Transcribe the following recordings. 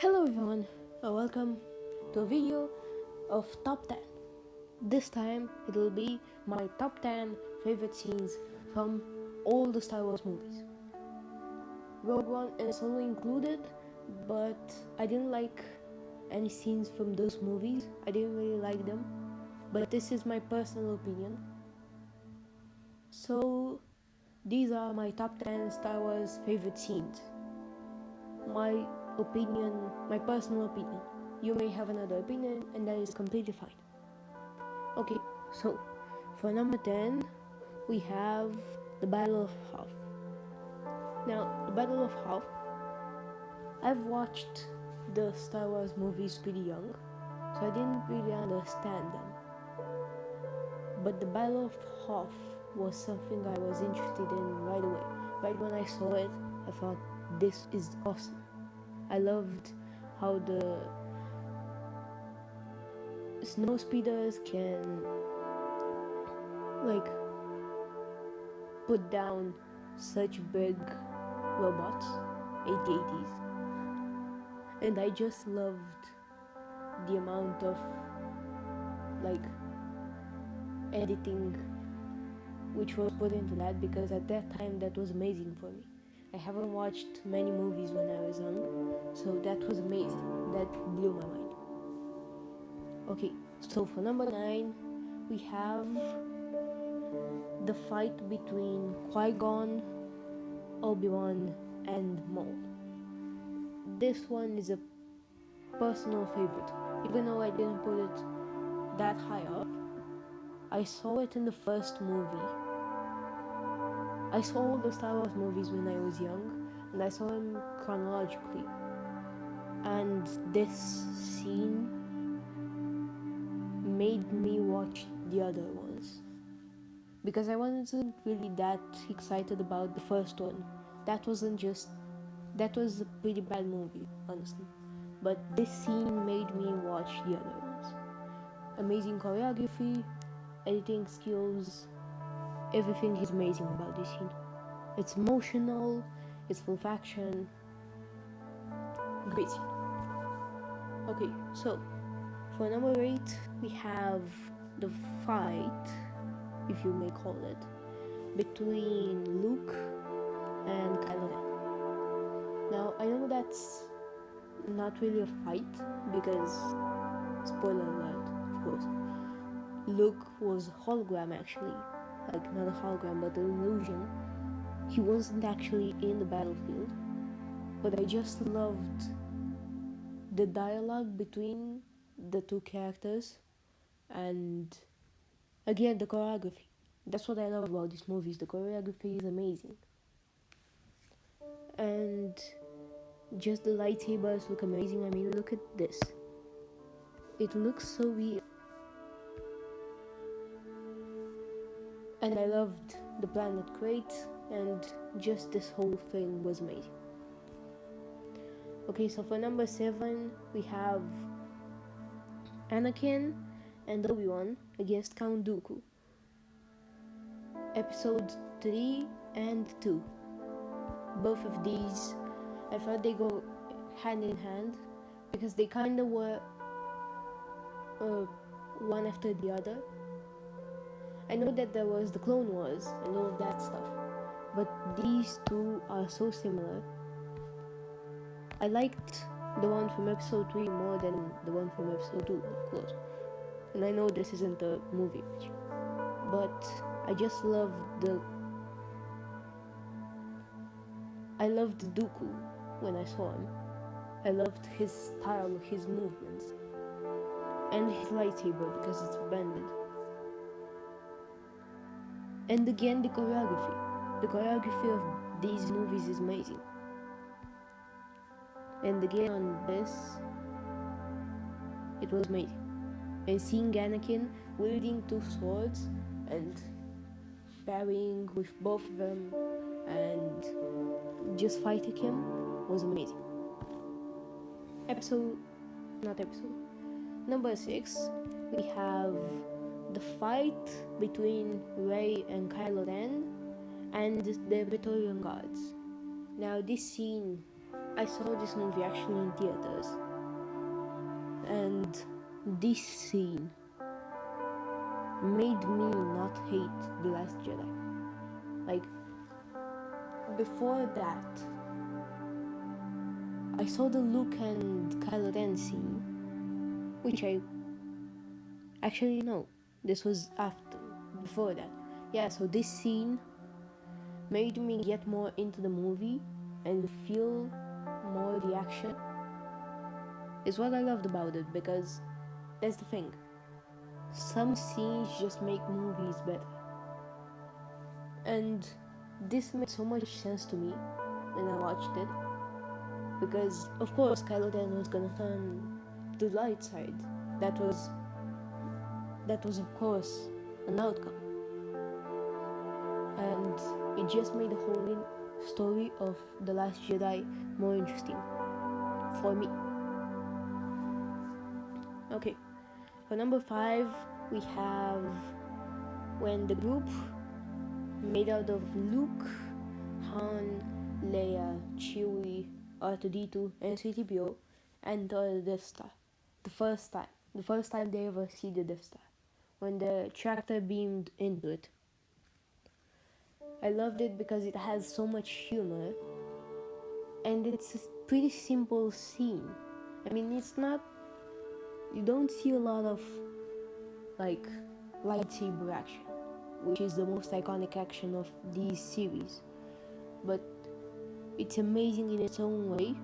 Hello everyone, welcome to a video of top 10. This time it will be my top 10 favorite scenes from all the Star Wars movies. Rogue One is also included, but I didn't like any scenes from those movies. I didn't really like them, but this is my personal opinion. So these are my top 10 Star Wars favorite scenes. My opinion, my personal opinion. You may have another opinion, and that is completely fine. Okay, so for number 10, we have the Battle of Hoth. Now, the Battle of Hoth, I've watched the Star Wars movies pretty young, so I didn't really understand them. But the Battle of Hoth was something I was interested in right away. Right when I saw it, I thought, this is awesome. I loved how the snow speeders can put down such big robots, AT-ATs, and I just loved the amount of editing which was put into that, because at that time that was amazing for me. I haven't watched many movies when I was young, so that was amazing. That blew my mind. Okay, so for number 9, we have the fight between Qui-Gon, Obi-Wan, and Maul. This one is a personal favorite. Even though I didn't put it that high up, I saw it in the first movie. I saw all the Star Wars movies when I was young, and I saw them chronologically. And this scene made me watch the other ones, because I wasn't really that excited about the first one. That was a pretty bad movie, honestly. But this scene made me watch the other ones. Amazing choreography, editing skills, everything is amazing about this scene. It's emotional, it's full of action. Great scene. Okay, so for number 8, we have the fight, if you may call it, between Luke and Kylo Ren. Now, I know that's not really a fight, because, spoiler alert, of course, Luke was a hologram actually. Not a hologram, but an illusion. He wasn't actually in the battlefield, but I just loved the dialogue between the two characters, and again, the choreography. That's what I love about these movies. The choreography is amazing. And just the lightsabers look amazing. I mean, look at this. It looks so real. And I loved the planet Crate, and just this whole thing was amazing. Okay, so for number 7, we have Anakin and Obi-Wan against Count Dooku. Episode 3 and 2. Both of these, I thought they go hand in hand, because they kind of were one after the other. I know that there was the Clone Wars and all of that stuff, but these two are so similar. I liked the one from episode 3 more than the one from episode 2, of course. And I know this isn't a movie pitch, but I just loved Dooku when I saw him. I loved his style, his movements, and his lightsaber, because it's bended. And again, the choreography. The choreography of these movies is amazing. And again, on this, it was amazing. And seeing Anakin wielding 2 swords and parrying with both of them and just fighting him was amazing. Number 6, we have the fight between Rey and Kylo Ren and the Praetorian Guards. Now, this scene, I saw this movie actually in theaters, and this scene made me not hate The Last Jedi. Like, before that, I saw the Luke and Kylo Ren scene, which I actually no, this was before that. Yeah, so this scene made me get more into the movie and feel more the action. Is what I loved about it, because that's the thing. Some scenes just make movies better. And this made so much sense to me when I watched it. Because of course Kylo Ren was gonna turn to the light side. That was of course an outcome. And it just made the whole story of The Last Jedi more interesting for me. Okay, for number 5 we have when the group made out of Luke, Han, Leia, Chewie, R2-D2 and C-3PO enter the Death Star. The first time they ever see the Death Star, when the tractor beamed into it. I loved it because it has so much humor, and it's a pretty simple scene. I mean, it's not, you don't see a lot of like lightsaber action, which is the most iconic action of these series, but it's amazing in its own way,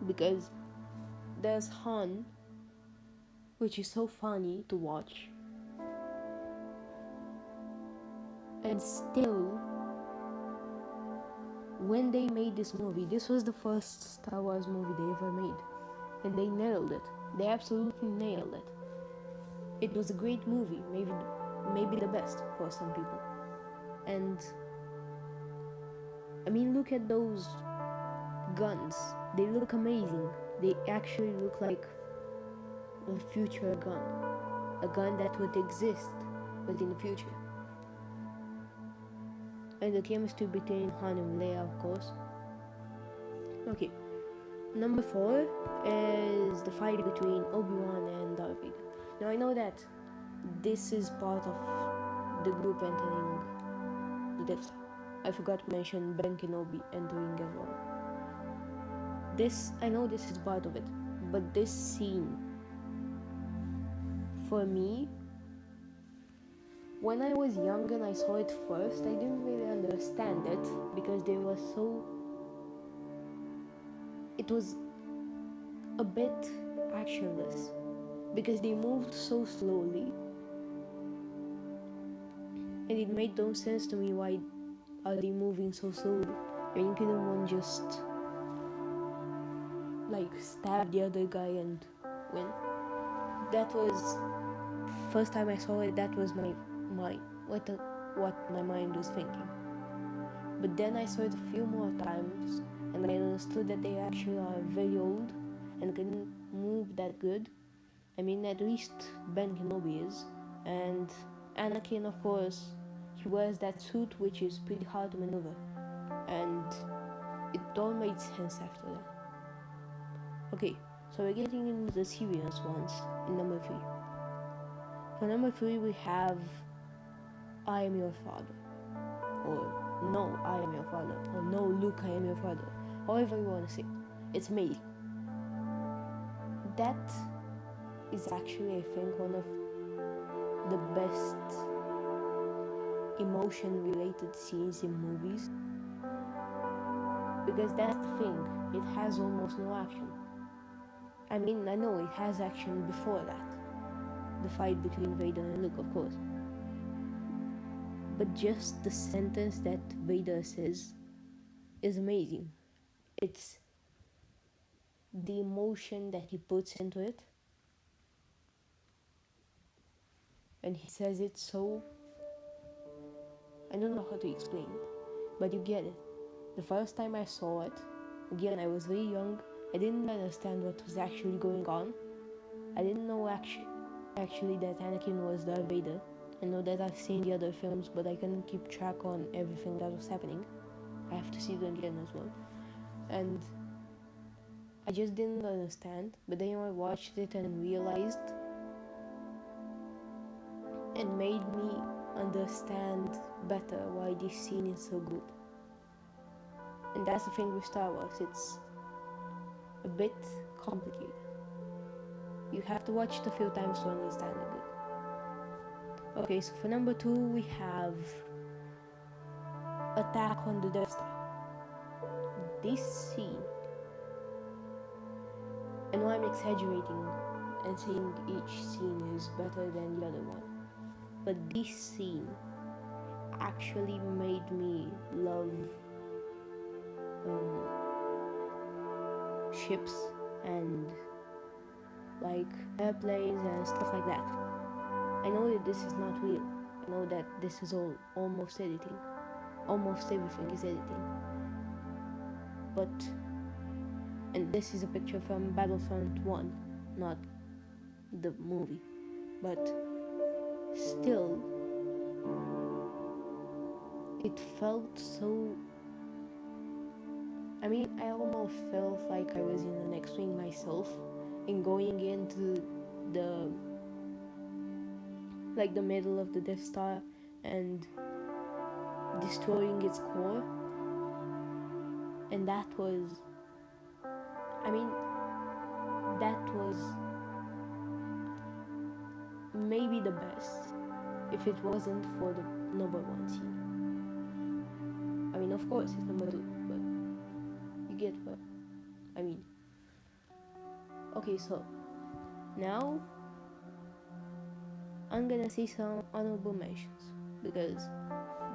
because there's Han, which is so funny to watch, and still, when they made this movie, this was the first Star Wars movie they ever made, and they nailed it. They absolutely nailed it. It was a great movie, maybe the best for some people. And I mean, look at those guns. They look amazing. They actually look like a future gun, a gun that would exist, but in the future. And the chemistry between Han and Leia, of course. Okay, number 4 is the fight between Obi-Wan and Darth Vader. Now I know that this is part of the group entering the Death Star. I forgot to mention Ben Kenobi entering as well. I know this is part of it, but this scene, for me, when I was young and I saw it first, I didn't really understand it, because it was a bit actionless, because they moved so slowly, and it made no sense to me. Why are they moving so slowly? I mean, couldn't one just like stab the other guy and win? That was first time I saw it. That was my mind, what my mind was thinking. But then I saw it a few more times, and I understood that they actually are very old and couldn't move that good. I mean, at least Ben Kenobi is, and Anakin, of course, he wears that suit, which is pretty hard to maneuver, and it all made sense after that. Okay, so we're getting into the serious ones in number 3. For number 3 we have I Am Your Father, or No, I Am Your Father, or No, Luke, I Am Your Father, however you want to say it. It's amazing. That is actually, I think, one of the best emotion-related scenes in movies, because that's the thing, it has almost no action. I mean, I know it has action before that, the fight between Vader and Luke, of course, but just the sentence that Vader says is amazing. It's the emotion that he puts into it, and he says it so, I don't know how to explain it, but you get it. The first time I saw it, again, I was very young, I didn't understand what was actually going on. I didn't know actually that Anakin was Darth Vader. I know that I've seen the other films, but I couldn't keep track on everything that was happening. I have to see them again as well. And I just didn't understand, but then I watched it and realized and made me understand better why this scene is so good. And that's the thing with Star Wars, it's a bit complicated. You have to watch it a few times to understand it good. Okay, so for number 2 we have Attack on the Death Star. This scene, I know I'm exaggerating and saying each scene is better than the other one, but this scene actually made me love ships and like airplanes and stuff like that. I know that this is not real. I know that this is all almost editing. Almost everything is editing. But, and this is a picture from Battlefront 1, not the movie. But still, it felt so... I mean, I almost felt like I was in an X-Wing myself and going into the middle of the Death Star and destroying its core. And that was maybe the best if it wasn't for the number 1 scene. I mean, of course it's number 2, but you get what I mean. Okay, so now I'm gonna say some honorable mentions because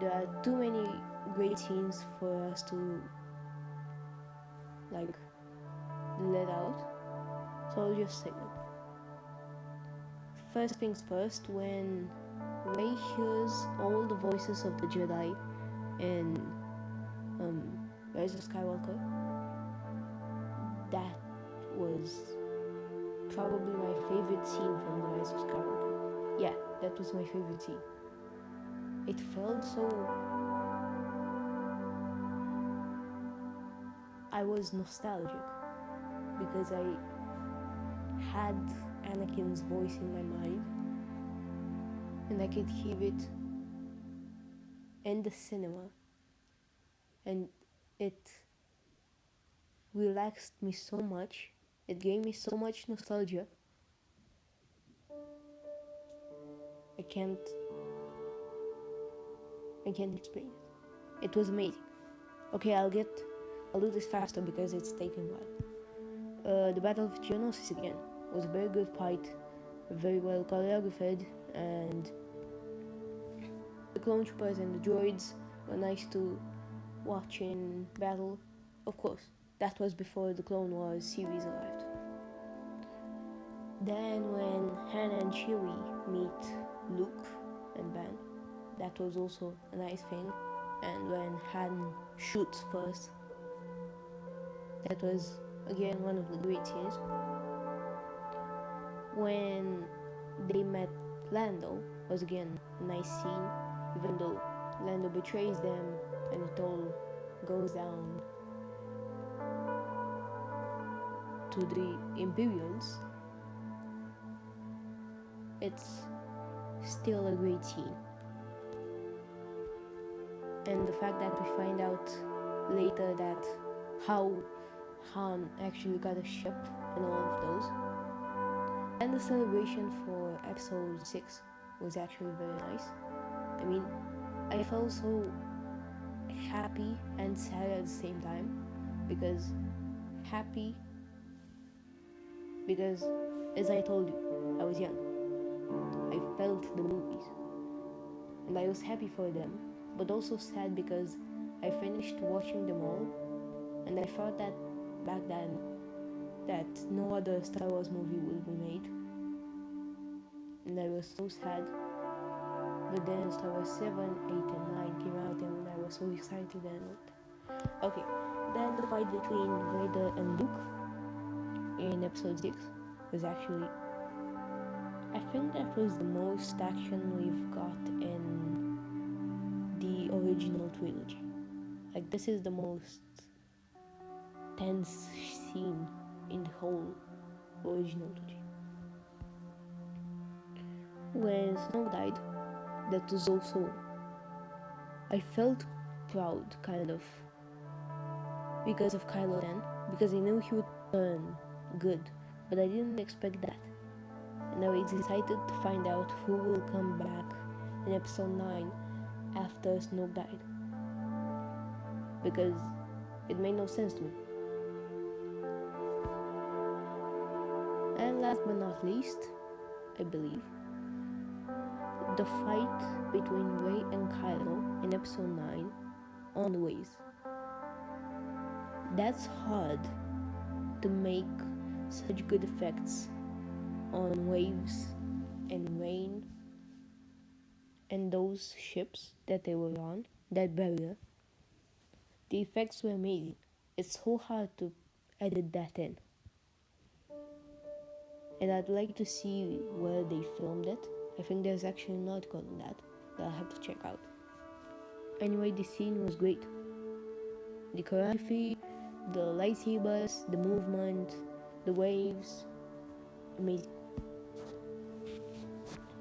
there are too many great scenes for us to like let out, so I'll just say them. First things first, when Rey hears all the voices of the Jedi in Rise of Skywalker, that was probably my favorite scene from the Rise of Skywalker. Yeah, that was my favorite scene. It felt so... I was nostalgic because I had Anakin's voice in my mind and I could hear it in the cinema, and it relaxed me so much. It gave me so much nostalgia. I can't explain it. It was amazing. Okay, I'll do this faster because it's taking a while. The Battle of Geonosis again was a very good fight, very well choreographed, and the clone troopers and the droids were nice to watch in battle. Of course, that was before the Clone Wars series arrived. Then when Han and Chewie meet Luke and Ben, that was also a nice thing. And when Han shoots first, that was again one of the great scenes. When they met Lando was again a nice scene, even though Lando betrays them and it all goes down to the Imperials. It's still a great scene. And the fact that we find out later that how Han actually got a ship and all of those. And the celebration for episode 6 was actually very nice. I mean, I felt so happy and sad at the same time, because happy because, as I told you, I was young. I felt the movies and I was happy for them, but also sad because I finished watching them all and I thought that back then that no other Star Wars movie would be made, and I was so sad. But then Star Wars 7, 8 and 9 came out and I was so excited and okay, then the fight between Vader and Luke in episode 6 was actually, I think that was the most action we've got in the original trilogy. Like, this is the most tense scene in the whole original trilogy. When Snoke died, that was also, I felt proud, kind of, because of Kylo Ren, because I knew he would turn good, but I didn't expect that. And I was excited to find out who will come back in episode 9 after Snoke died, because it made no sense to me. And last but not least, I believe, the fight between Rey and Kylo in episode 9 on the waves. That's hard to make such good effects on waves and rain and those ships that they were on, that barrier. The effects were amazing. It's so hard to edit that in. And I'd like to see where they filmed it. I think there's actually an article on that I'll have to check out. Anyway, the scene was great. The choreography, the lightsabers, the movement, the waves, amazing.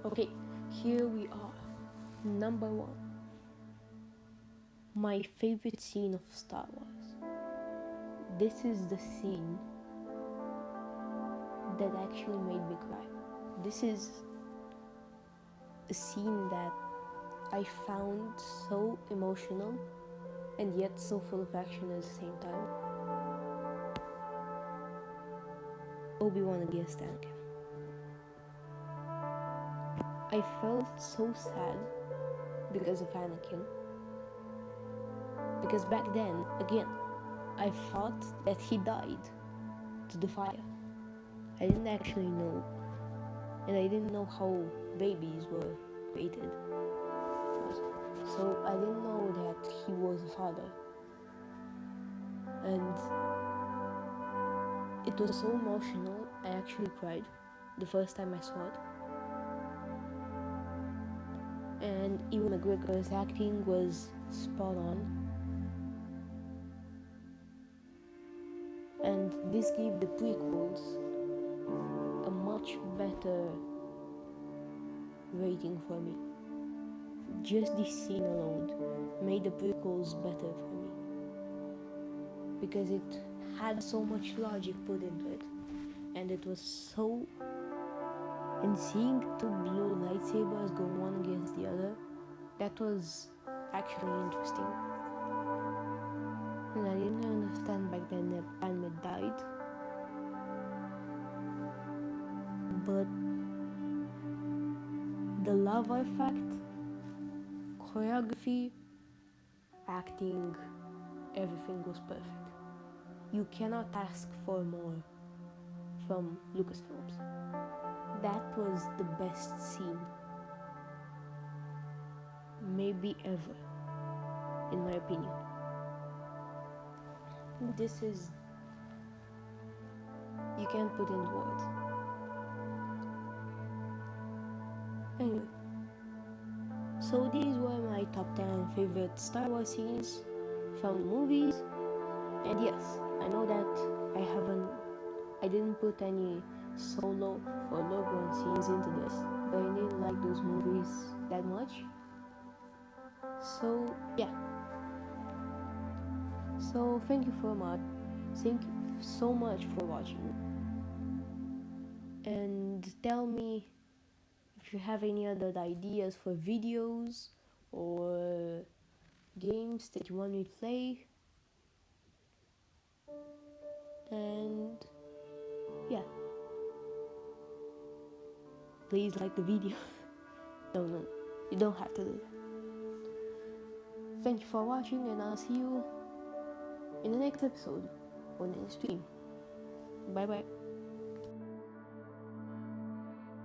Okay, here we are. Number 1. My favorite scene of Star Wars. This is the scene that actually made me cry. This is a scene that I found so emotional and yet so full of action at the same time. Obi-Wan against Anakin. I felt so sad because of Anakin, because back then, again, I thought that he died to the fire. I didn't actually know, and I didn't know how babies were created. So I didn't know that he was a father. And it was so emotional, I actually cried the first time I saw it. And Ewan McGregor's acting was spot on. And this gave the prequels a much better rating for me. Just this scene alone made the prequels better for me, because it had so much logic put into it, and it was so, and seeing two blue lightsabers go one against the other, that was actually interesting. And I didn't understand back then that Padme died, but the love effect, choreography, acting, everything was perfect. You cannot ask for more from Lucasfilms. That was the best scene, maybe ever, in my opinion. This is, you can't put in words. Anyway, so these were my top 10 favorite Star Wars scenes from the movies. And yes, I know that I didn't put any Solo or Rogue One scenes into this, but I didn't like those movies that much. So yeah. So thank you so much for watching. And tell me if you have any other ideas for videos or games that you want me to play. And yeah, please like the video. No, you don't have to do that. Thank you for watching, and I'll see you in the next episode or in the stream. Bye bye.